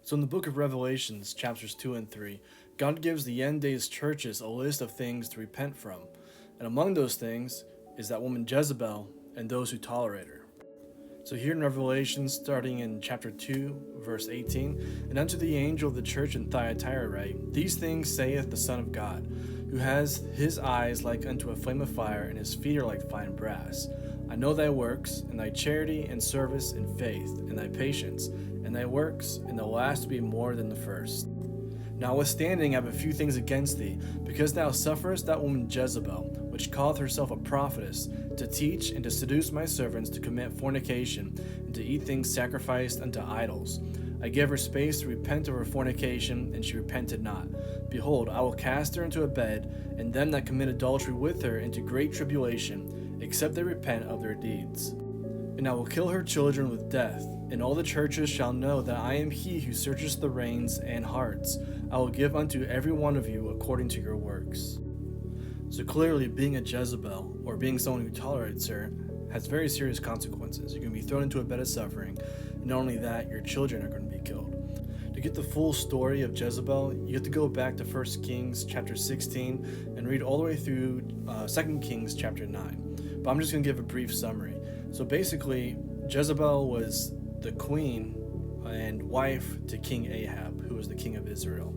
So in the book of Revelations, chapters 2 and 3, God gives the end days churches a list of things to repent from. And among those things is that woman Jezebel and those who tolerate her. So here in Revelation, starting in chapter 2, verse 18, and unto the angel of the church in Thyatira write, These things saith the Son of God, who has his eyes like unto a flame of fire, and his feet are like fine brass. I know thy works, and thy charity, and service, and faith, and thy patience, and thy works, and the last be more than the first. Notwithstanding, I have a few things against thee, because thou sufferest that woman Jezebel, which calleth herself a prophetess, to teach and to seduce my servants to commit fornication, and to eat things sacrificed unto idols. I gave her space to repent of her fornication, and she repented not. Behold, I will cast her into a bed, and them that commit adultery with her into great tribulation, except they repent of their deeds. And I will kill her children with death, and all the churches shall know that I am he who searches the reins and hearts. I will give unto every one of you according to your works. So clearly, being a Jezebel, or being someone who tolerates her, has very serious consequences. You're going to be thrown into a bed of suffering, and not only that, your children are going to be killed. To get the full story of Jezebel, you have to go back to 1 Kings chapter 16 and read all the way through 2 Kings chapter 9. But I'm just going to give a brief summary. So basically, Jezebel was the queen and wife to King Ahab, who was the king of Israel.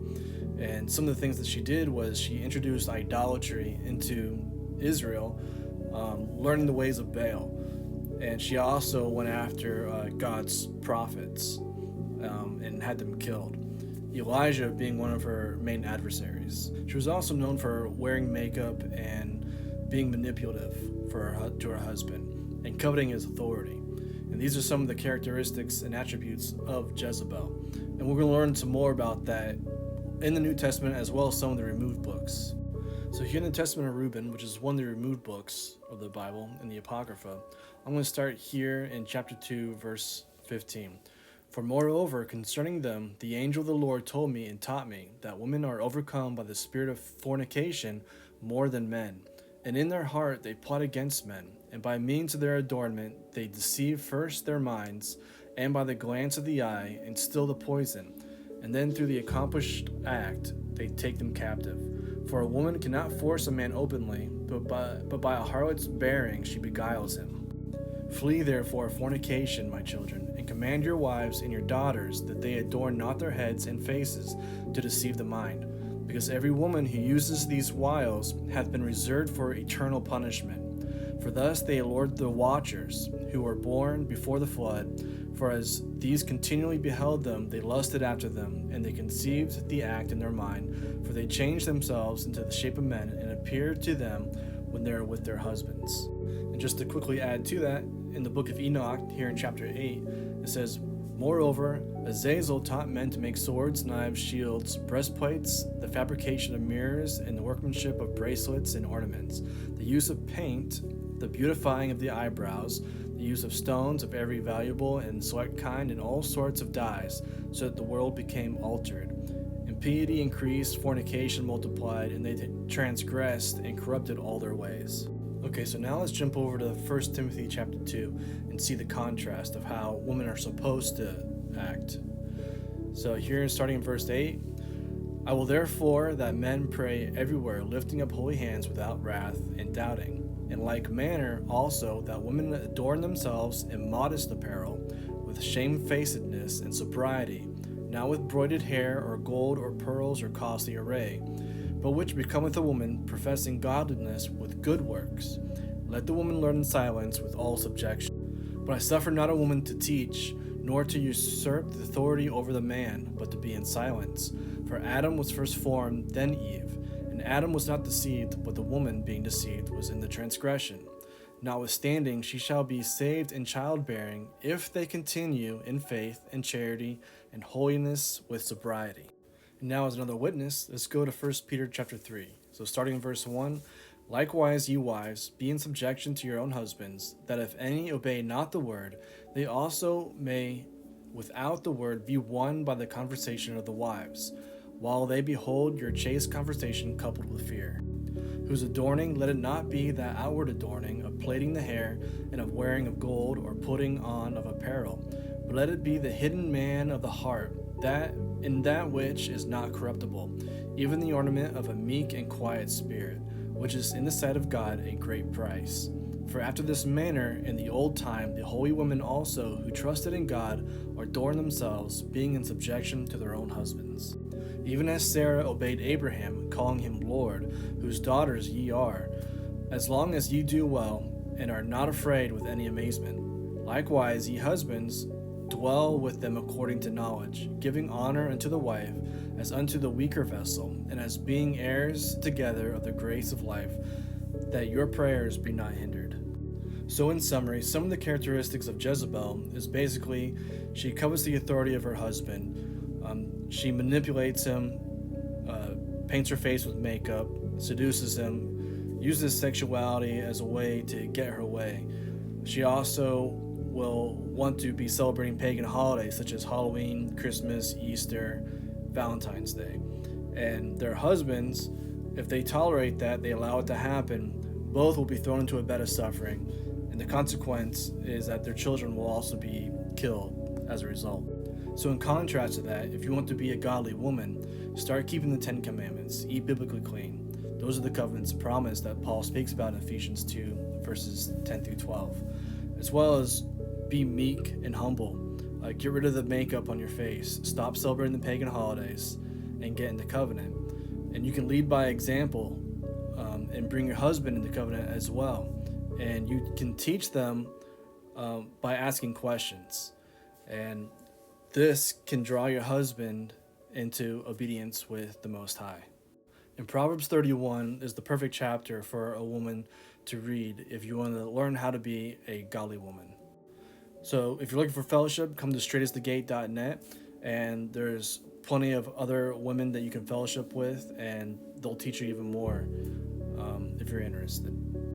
And some of the things that she did was she introduced idolatry into Israel, learning the ways of Baal. And she also went after God's prophets and had them killed. Elijah being one of her main adversaries. She was also known for wearing makeup and being manipulative to her husband and coveting his authority. And these are some of the characteristics and attributes of Jezebel. And we're going to learn some more about that in the New Testament, as well as some of the removed books. So here in the Testament of Reuben, which is one of the removed books of the Bible in the Apocrypha, I'm going to start here in chapter 2, verse 15. For moreover, concerning them, the angel of the Lord told me and taught me that women are overcome by the spirit of fornication more than men. And in their heart they plot against men, and by means of their adornment they deceive first their minds, and by the glance of the eye instill the poison, and then through the accomplished act they take them captive. For a woman cannot force a man openly, but by a harlot's bearing she beguiles him. Flee therefore fornication, my children, and command your wives and your daughters that they adorn not their heads and faces to deceive the mind. Because every woman who uses these wiles hath been reserved for eternal punishment. For thus they allured the watchers, who were born before the flood. For as these continually beheld them, they lusted after them, and they conceived the act in their mind. For they changed themselves into the shape of men, and appeared to them when they were with their husbands. And just to quickly add to that, in the book of Enoch, here in chapter 8, it says, Moreover, Azazel taught men to make swords, knives, shields, breastplates, the fabrication of mirrors, and the workmanship of bracelets and ornaments, the use of paint, the beautifying of the eyebrows, the use of stones of every valuable and select kind, and all sorts of dyes, so that the world became altered. Impiety increased, fornication multiplied, and they transgressed and corrupted all their ways. Okay, so now let's jump over to 1 Timothy chapter 2 and see the contrast of how women are supposed to act. So here, starting in verse 8, I will therefore that men pray everywhere, lifting up holy hands without wrath and doubting. In like manner also that women adorn themselves in modest apparel, with shamefacedness and sobriety, not with broided hair or gold or pearls or costly array, but which becometh a woman professing godliness with good works. Let the woman learn in silence with all subjection. But I suffer not a woman to teach, nor to usurp the authority over the man, but to be in silence. For Adam was first formed, then Eve. And Adam was not deceived, but the woman being deceived was in the transgression. Notwithstanding, she shall be saved in childbearing, if they continue in faith and charity and holiness with sobriety. And now as another witness, let's go to 1 Peter chapter 3. So starting in verse 1, Likewise, ye wives, be in subjection to your own husbands, that if any obey not the word, they also may without the word be won by the conversation of the wives, while they behold your chaste conversation coupled with fear. Whose adorning, let it not be that outward adorning of plaiting the hair and of wearing of gold or putting on of apparel, but let it be the hidden man of the heart, that in that which is not corruptible, even the ornament of a meek and quiet spirit, which is in the sight of God a great price. For after this manner in the old time the holy women also who trusted in God adorned themselves, being in subjection to their own husbands. Even as Sarah obeyed Abraham, calling him Lord, whose daughters ye are, as long as ye do well, and are not afraid with any amazement. Likewise, ye husbands, dwell with them according to knowledge, giving honor unto the wife as unto the weaker vessel, and as being heirs together of the grace of life, that your prayers be not hindered. So in summary, some of the characteristics of Jezebel is basically she covets the authority of her husband, she manipulates him, paints her face with makeup, seduces him, uses sexuality as a way to get her way. She also will want to be celebrating pagan holidays such as Halloween, Christmas, Easter, Valentine's Day. And their husbands, if they tolerate that, they allow it to happen, both will be thrown into a bed of suffering. And the consequence is that their children will also be killed as a result. So in contrast to that, if you want to be a godly woman, start keeping the 10 Commandments, eat biblically clean. Those are the covenants of promise that Paul speaks about in Ephesians 2, verses 10 through 12. As well as be meek and humble. Get rid of the makeup on your face. Stop celebrating the pagan holidays and get into covenant. And you can lead by example and bring your husband into covenant as well. And you can teach them by asking questions. And this can draw your husband into obedience with the Most High. And Proverbs 31 is the perfect chapter for a woman to read if you want to learn how to be a godly woman. So if you're looking for fellowship, come to straightasthegate.net, and there's plenty of other women that you can fellowship with, and they'll teach you even more if you're interested.